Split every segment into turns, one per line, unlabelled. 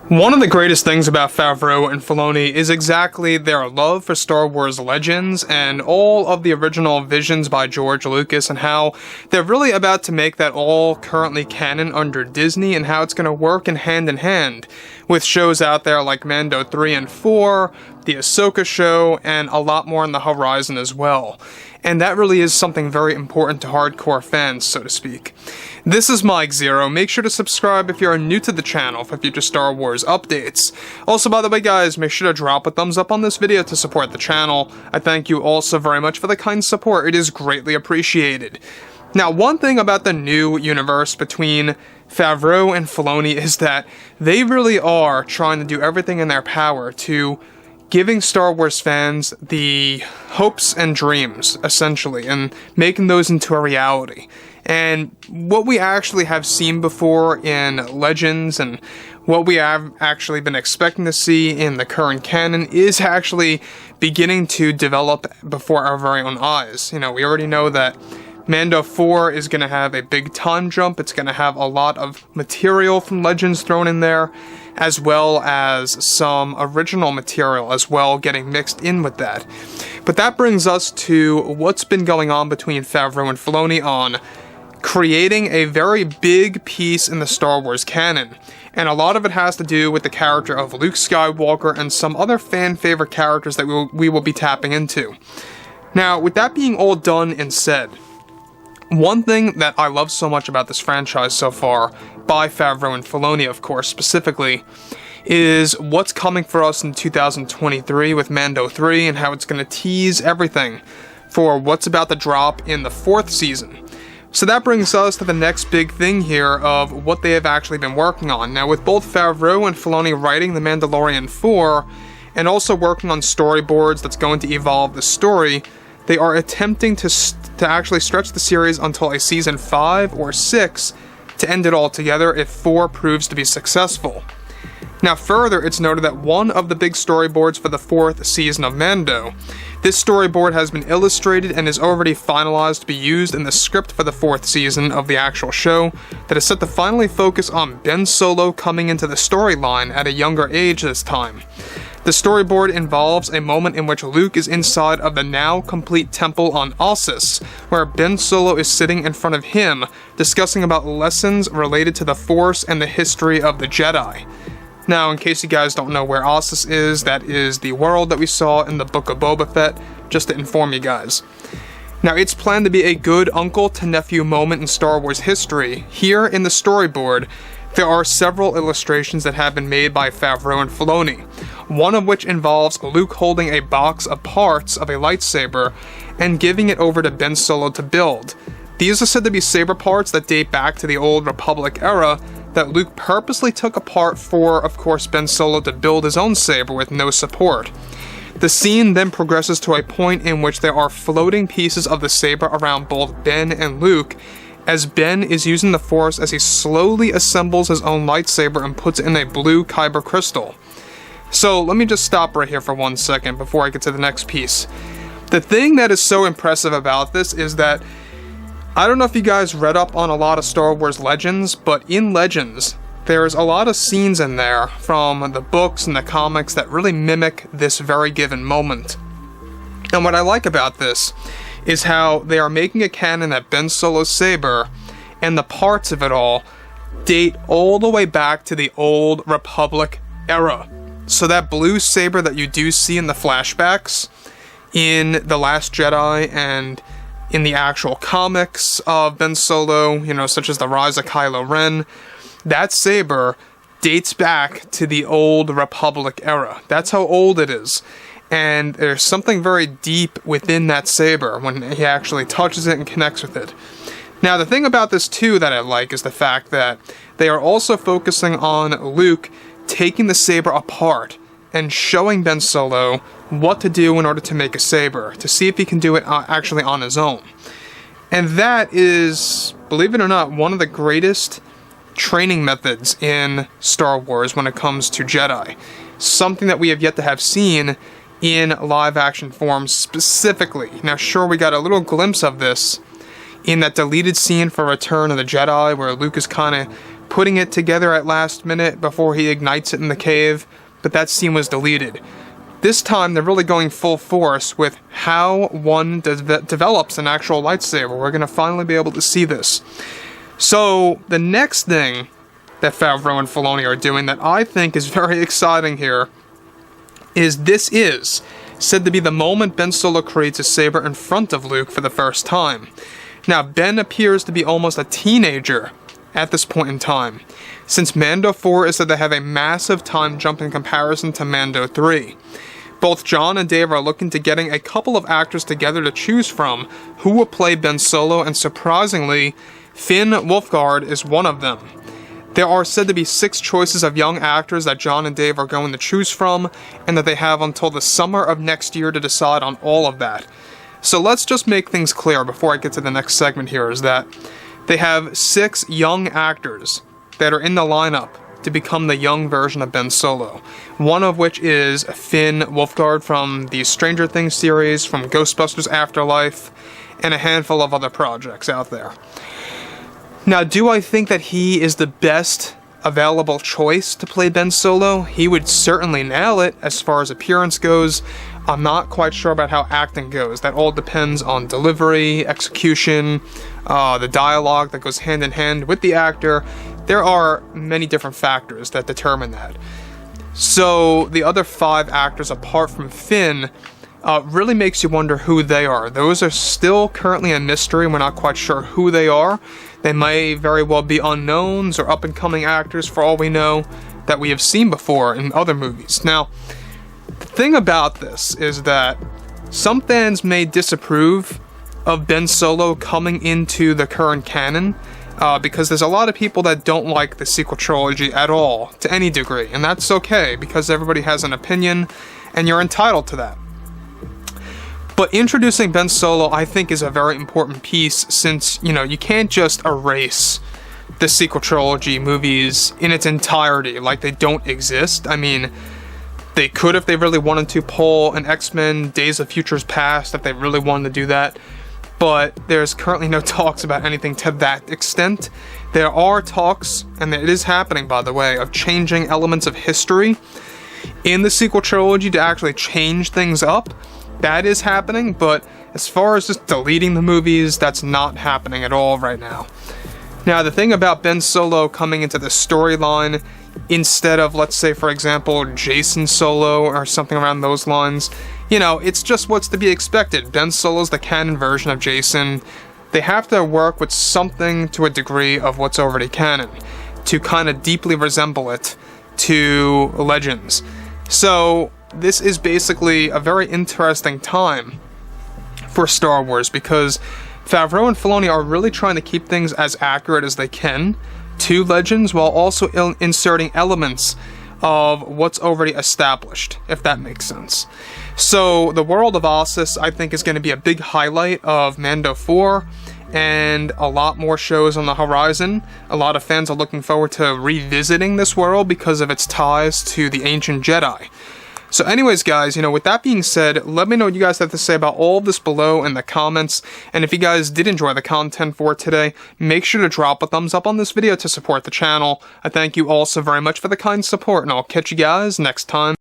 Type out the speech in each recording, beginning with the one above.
One of the greatest things about Favreau and Filoni is exactly their love for Star Wars Legends and all of the original visions by George Lucas, and how they're really about to make that all currently canon under Disney, and how it's going to work in hand with shows out there like Mando 3 and 4, the Ahsoka show, and a lot more on the horizon as well. And that really is something very important to hardcore fans, so to speak. This is Mike Zero. Make sure to subscribe if you're new to the channel for future Star Wars updates. Also, by the way guys, make sure to drop a thumbs up on this video to support the channel. I thank you all so very much for the kind support. It is greatly appreciated. Now, one thing about the new universe between Favreau and Filoni is that they really are trying to do everything in their power to giving Star Wars fans the hopes and dreams, essentially, and making those into a reality. And what we actually have seen before in Legends and what we have actually been expecting to see in the current canon is actually beginning to develop before our very own eyes. You know, we already know that Mando 4 is going to have a big time jump. It's going to have a lot of material from Legends thrown in there, as well as some original material as well getting mixed in with that. But that brings us to what's been going on between Favreau and Filoni on creating a very big piece in the Star Wars canon. And a lot of it has to do with the character of Luke Skywalker and some other fan favorite characters that we will be tapping into. Now, with that being all done and said, one thing that I love so much about this franchise so far, by Favreau and Filoni of course specifically, is what's coming for us in 2023 with Mando 3 and how it's going to tease everything for what's about to drop in the 4th season. So that brings us to the next big thing here of what they have actually been working on. Now, with both Favreau and Filoni writing The Mandalorian 4 and also working on storyboards that's going to evolve the story, they are attempting to actually stretch the series until a season 5 or 6 to end it all together if 4 proves to be successful. Now further, it's noted that one of the big storyboards for the 4th season of Mando, this storyboard has been illustrated and is already finalized to be used in the script for the 4th season of the actual show that is set to finally focus on Ben Solo coming into the storyline at a younger age this time. The storyboard involves a moment in which Luke is inside of the now complete temple on Ossus, where Ben Solo is sitting in front of him, discussing about lessons related to the Force and the history of the Jedi. Now, in case you guys don't know where Ossus is, that is the world that we saw in the Book of Boba Fett, just to inform you guys. Now, it's planned to be a good uncle-to-nephew moment in Star Wars history. Here in the storyboard, there are several illustrations that have been made by Favreau and Filoni, one of which involves Luke holding a box of parts of a lightsaber and giving it over to Ben Solo to build. These are said to be saber parts that date back to the old Republic era that Luke purposely took apart for, of course, Ben Solo to build his own saber with no support. The scene then progresses to a point in which there are floating pieces of the saber around both Ben and Luke, as Ben is using the Force as he slowly assembles his own lightsaber and puts it in a blue kyber crystal. So let me just stop right here for 1 second before I get to the next piece. The thing that is so impressive about this is that I don't know if you guys read up on a lot of Star Wars Legends, but in Legends, there's a lot of scenes in there from the books and the comics that really mimic this very given moment. And what I like about this is how they are making a canon that Ben Solo's saber and the parts of it all date all the way back to the old Republic era. So that blue saber that you do see in the flashbacks in The Last Jedi and in the actual comics of Ben Solo, you know, such as The Rise of Kylo Ren, that saber dates back to the old Republic era. That's how old it is. And there's something very deep within that saber when he actually touches it and connects with it. Now, the thing about this too that I like is the fact that they are also focusing on Luke taking the saber apart and showing Ben Solo what to do in order to make a saber, to see if he can do it actually on his own. And that is, believe it or not, one of the greatest training methods in Star Wars when it comes to Jedi. Something that we have yet to have seen in live-action form specifically. Now, sure, we got a little glimpse of this in that deleted scene for Return of the Jedi, where Luke is kind of putting it together at last minute before he ignites it in the cave, but that scene was deleted. This time, they're really going full force with how one develops an actual lightsaber. We're going to finally be able to see this. So, the next thing that Favreau and Filoni are doing that I think is very exciting here is this is said to be the moment Ben Solo creates a saber in front of Luke for the first time. Now, Ben appears to be almost a teenager at this point in time, since Mando 4 is said to have a massive time jump in comparison to Mando 3. Both John and Dave are looking to getting a couple of actors together to choose from who will play Ben Solo, and surprisingly, Finn Wolfhard is one of them. There are said to be 6 choices of young actors that John and Dave are going to choose from, and that they have until the summer of next year to decide on all of that. So let's just make things clear before I get to the next segment here, is that they have 6 young actors that are in the lineup to become the young version of Ben Solo. One of which is Finn Wolfhard from the Stranger Things series, from Ghostbusters Afterlife, and a handful of other projects out there. Now, do I think that he is the best available choice to play Ben Solo? He would certainly nail it as far as appearance goes. I'm not quite sure about how acting goes. That all depends on delivery, execution, the dialogue that goes hand in hand with the actor. There are many different factors that determine that. So the other 5 actors apart from Finn really makes you wonder who they are. Those are still currently a mystery. We're not quite sure who they are. They may very well be unknowns or up-and-coming actors for all we know that we have seen before in other movies. Now, the thing about this is that some fans may disapprove of Ben Solo coming into the current canon because there's a lot of people that don't like the sequel trilogy at all, to any degree, and that's okay because everybody has an opinion and you're entitled to that. But introducing Ben Solo, I think, is a very important piece since, you can't just erase the sequel trilogy movies in its entirety like they don't exist. I mean, they could if they really wanted to pull an X-Men Days of Futures Past if they really wanted to do that, but there's currently no talks about anything to that extent. There are talks, and it is happening by the way, of changing elements of history in the sequel trilogy to actually change things up. That is happening, but as far as just deleting the movies, that's not happening at all right now. Now, the thing about Ben Solo coming into the storyline instead of, let's say, for example, Jason Solo or something around those lines, it's just what's to be expected. Ben Solo's the canon version of Jason. They have to work with something to a degree of what's already canon to kind of deeply resemble it to Legends. So this is basically a very interesting time for Star Wars because Favreau and Filoni are really trying to keep things as accurate as they can to Legends while also inserting elements of what's already established, if that makes sense. So the world of Ossus, I think, is going to be a big highlight of Mando 4 and a lot more shows on the horizon. A lot of fans are looking forward to revisiting this world because of its ties to the ancient Jedi. So anyways, guys, with that being said, let me know what you guys have to say about all of this below in the comments. And if you guys did enjoy the content for today, make sure to drop a thumbs up on this video to support the channel. I thank you all so very much for the kind support, and I'll catch you guys next time.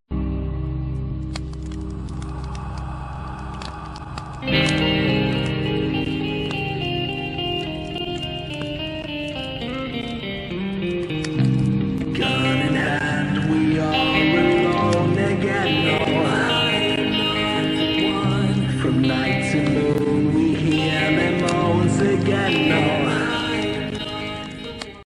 Night to moon, we hear them moans again.